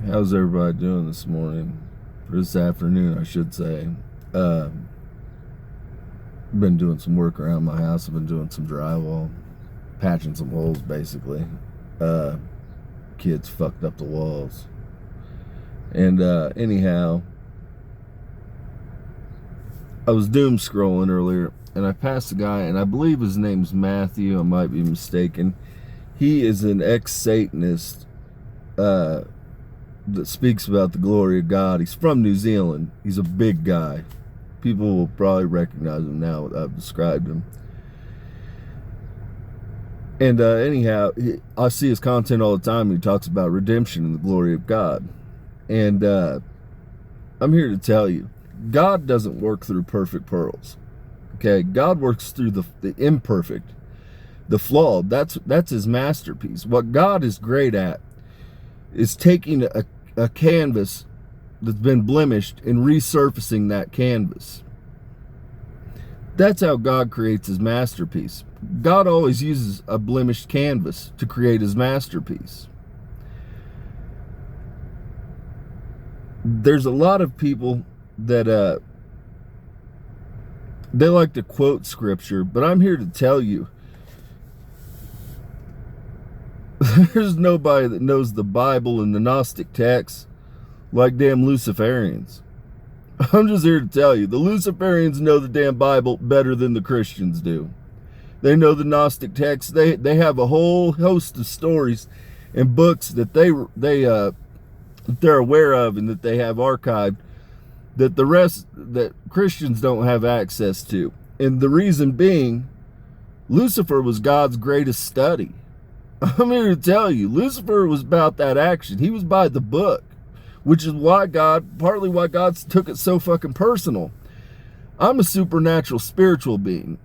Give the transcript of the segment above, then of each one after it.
How's everybody doing this morning? Or this afternoon, I should say. Been doing some work around my house. I've been doing some drywall, patching some holes, basically. Uh, Kids fucked up the walls. And anyhow, I was doom scrolling earlier, and I passed a guy, and I believe his name's Matthew. I might be mistaken. He is an ex-Satanist. That speaks about the glory of God. He's from New Zealand. He's a big guy. People will probably recognize him now that I've described him. And anyhow, I see his content all the time. He talks about redemption and the glory of God. And I'm here to tell you, God doesn't work through perfect pearls. Okay? God works through the imperfect, the flawed. That's his masterpiece. What God is great at is taking a canvas that's been blemished and resurfacing that canvas. That's how God creates his masterpiece. God always uses a blemished canvas to create his masterpiece. There's a lot of people that they like to quote scripture, but I'm here to tell you, there's nobody that knows the Bible and the Gnostic texts like damn Luciferians. I'm just here to tell you, the Luciferians know the damn Bible better than the Christians do. They know the Gnostic texts. They have a whole host of stories and books that they're aware of and that they have archived that Christians don't have access to. And the reason being, Lucifer was God's greatest study. I'm here to tell you, Lucifer was about that action. He was by the book, which is partly why God took it so fucking personal. I'm a supernatural spiritual being.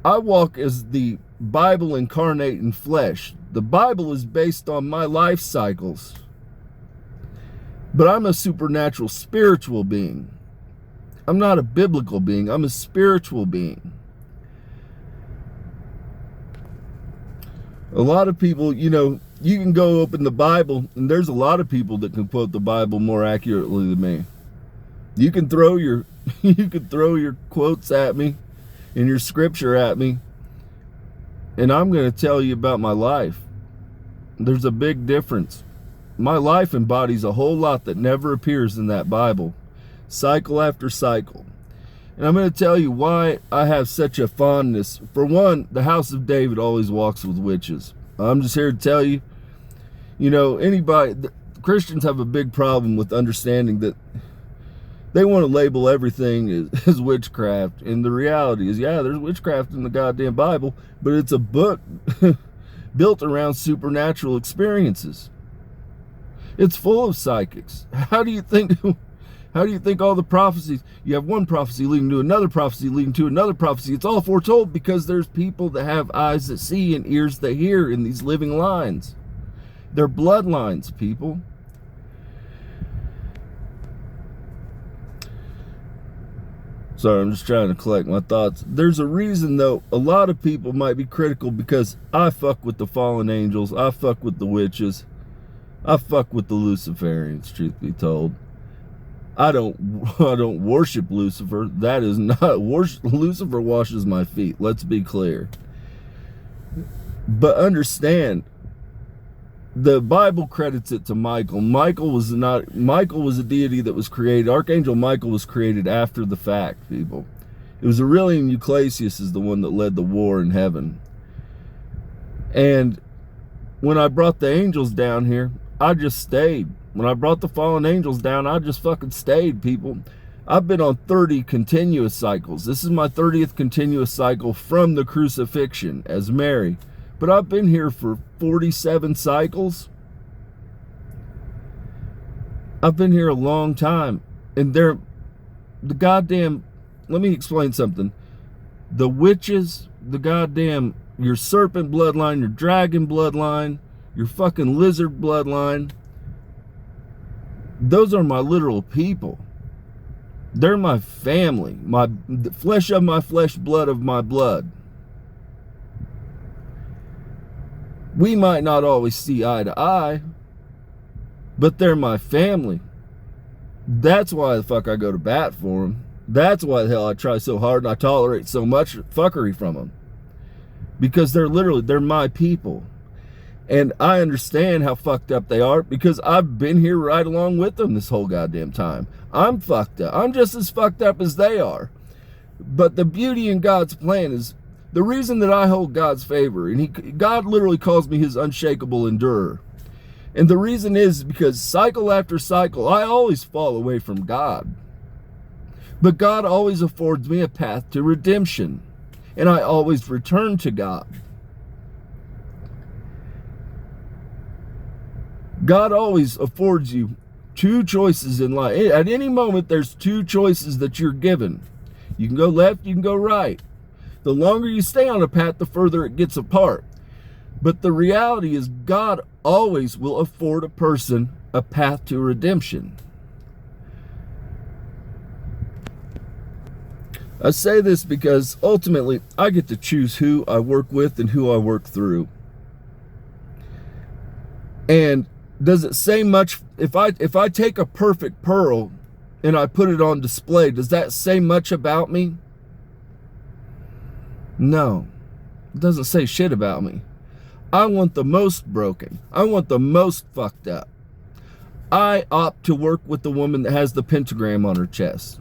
I walk as the Bible incarnate in flesh. The Bible is based on my life cycles. But I'm a supernatural spiritual being. I'm not a biblical being. I'm a spiritual being. A lot of people, you can go open the Bible, and there's a lot of people that can quote the Bible more accurately than me. You can throw your quotes at me and your scripture at me, and I'm going to tell you about my life. There's a big difference. My life embodies a whole lot that never appears in that Bible, cycle after cycle. And I'm going to tell you why I have such a fondness. For one, the house of David always walks with witches. I'm just here to tell you, Christians have a big problem with understanding that they want to label everything as witchcraft. And the reality is, yeah, there's witchcraft in the goddamn Bible, but it's a book built around supernatural experiences. It's full of psychics. How do you think all the prophecies, you have one prophecy leading to another prophecy leading to another prophecy? It's all foretold because there's people that have eyes that see and ears that hear in these living lines. They're bloodlines, people. Sorry, I'm just trying to collect my thoughts. There's a reason, though, a lot of people might be critical because I fuck with the fallen angels. I fuck with the witches. I fuck with the Luciferians, truth be told. I don't worship Lucifer. That is not worship. Lucifer washes my feet. Let's be clear. But understand, the Bible credits it to Michael. Michael was a deity that was created. Archangel Michael was created after the fact, people. It was Aurelian Euclasius is the one that led the war in heaven. And when I brought the angels down here, I just stayed. When I brought the fallen angels down, I just fucking stayed, people. I've been on 30 continuous cycles. This is my 30th continuous cycle from the crucifixion as Mary. But I've been here for 47 cycles. I've been here a long time. And let me explain something. The witches, your serpent bloodline, your dragon bloodline, your fucking lizard bloodline, those are my literal people. They're my family, the flesh of my flesh, blood of my blood. We might not always see eye to eye, but they're my family. That's why the fuck I go to bat for them. That's why the hell I try so hard and I tolerate so much fuckery from them. Because they're my people. And I understand how fucked up they are because I've been here right along with them this whole goddamn time. I'm fucked up. I'm just as fucked up as they are. But the beauty in God's plan is the reason that I hold God's favor, and God literally calls me his unshakable endurer. And the reason is because cycle after cycle, I always fall away from God. But God always affords me a path to redemption. And I always return to God. God always affords you two choices in life. At any moment, there's two choices that you're given. You can go left, you can go right. The longer you stay on a path, the further it gets apart. But the reality is God always will afford a person a path to redemption. I say this because ultimately I get to choose who I work with and who I work through. And does it say much if I take a perfect pearl and I put it on display, does that say much about me? No. It doesn't say shit about me. I want the most broken. I want the most fucked up. I opt to work with the woman that has the pentagram on her chest.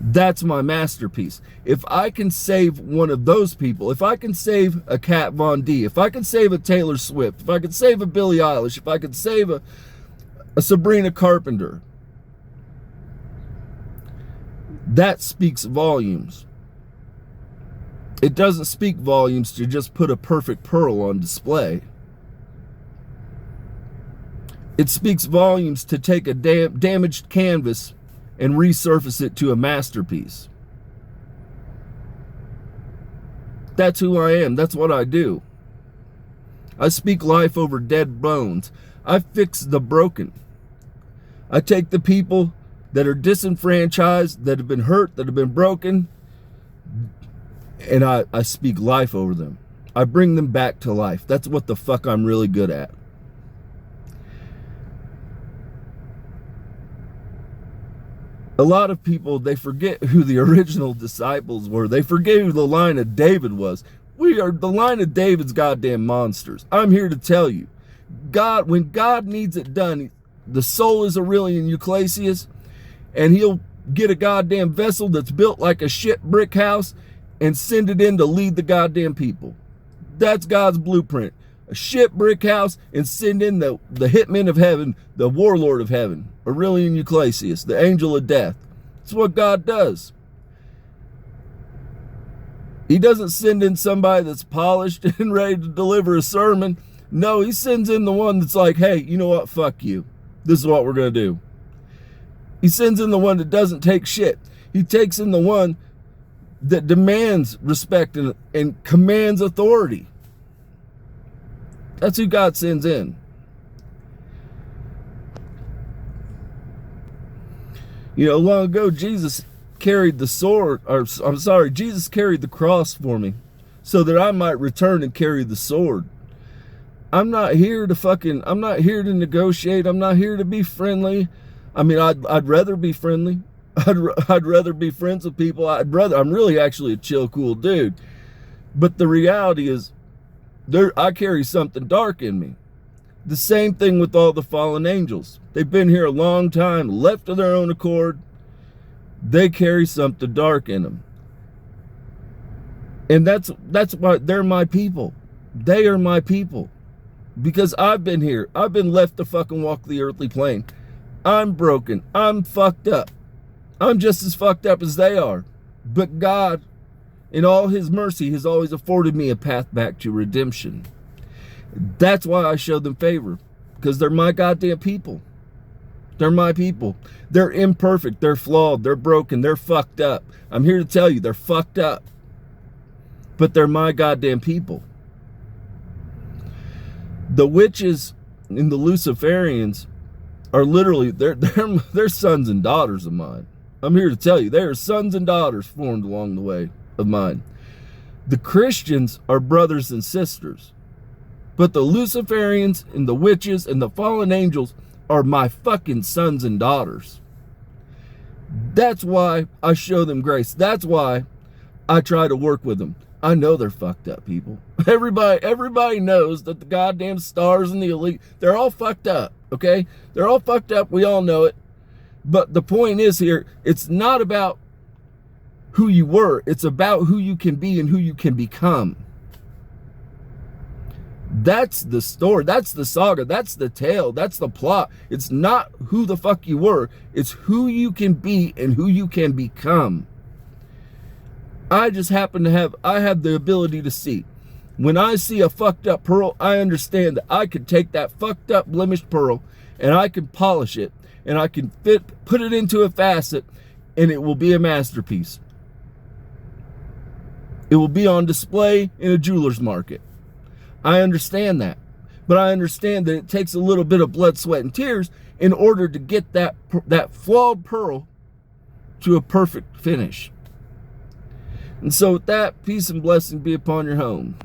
That's my masterpiece. If I can save one of those people, if I can save a Kat Von D, if I can save a Taylor Swift, if I can save a Billie Eilish, if I can save a Sabrina Carpenter, that speaks volumes. It doesn't speak volumes to just put a perfect pearl on display. It speaks volumes to take a damaged canvas and resurface it to a masterpiece. That's who I am. That's what I do. I speak life over dead bones. I fix the broken. I take the people that are disenfranchised, that have been hurt, that have been broken, and I speak life over them. I bring them back to life. That's what the fuck I'm really good at. A lot of people, they forget who the original disciples were. They forget who the line of David was. We are the line of David's goddamn monsters. I'm here to tell you, God, when God needs it done, the soul is Aurelian Euclasius, and he'll get a goddamn vessel that's built like a shit brick house and send it in to lead the goddamn people. That's God's blueprint. A shit brick house and send in the hitman of heaven, the warlord of heaven, Aurelian Euclasius, the angel of death. That's what God does. He doesn't send in somebody that's polished and ready to deliver a sermon. No, he sends in the one that's like, hey, you know what? Fuck you. This is what we're going to do. He sends in the one that doesn't take shit. He takes in the one that demands respect and commands authority. That's who God sends in. You know, long ago, Jesus carried the sword, Jesus carried the cross for me so that I might return and carry the sword. I'm not here to negotiate. I'm not here to be friendly. I mean, I'd rather be friendly. I'd rather be friends with people. I'm really actually a chill, cool dude. But the reality is, I carry something dark in me. The same thing with all the fallen angels. They've been here a long time, left of their own accord. They carry something dark in them. And that's why they're my people. They are my people. Because I've been here. I've been left to fucking walk the earthly plane. I'm broken. I'm fucked up. I'm just as fucked up as they are. But God, in all his mercy, has always afforded me a path back to redemption. That's why I show them favor. Because they're my goddamn people. They're my people. They're imperfect. They're flawed. They're broken. They're fucked up. I'm here to tell you, they're fucked up. But they're my goddamn people. The witches and the Luciferians are literally, they're sons and daughters of mine. I'm here to tell you, they are sons and daughters formed along the way of mine. The Christians are brothers and sisters. But the Luciferians and the witches and the fallen angels are my fucking sons and daughters. That's why I show them grace. That's why I try to work with them. I know they're fucked up people. Everybody knows that the goddamn stars and the elite, they're all fucked up, okay? They're all fucked up. We all know it. But the point is here, it's not about who you were. It's about who you can be and who you can become. That's the story. That's the saga. That's the tale. That's the plot. It's not who the fuck you were. It's who you can be and who you can become. I just happen to have the ability to see. When I see a fucked up pearl, I understand that I could take that fucked up blemished pearl and I can polish it and I can put it into a facet and it will be a masterpiece. It will be on display in a jeweler's market. I understand that. But I understand that it takes a little bit of blood, sweat, and tears in order to get that flawed pearl to a perfect finish. And so with that, peace and blessing be upon your home.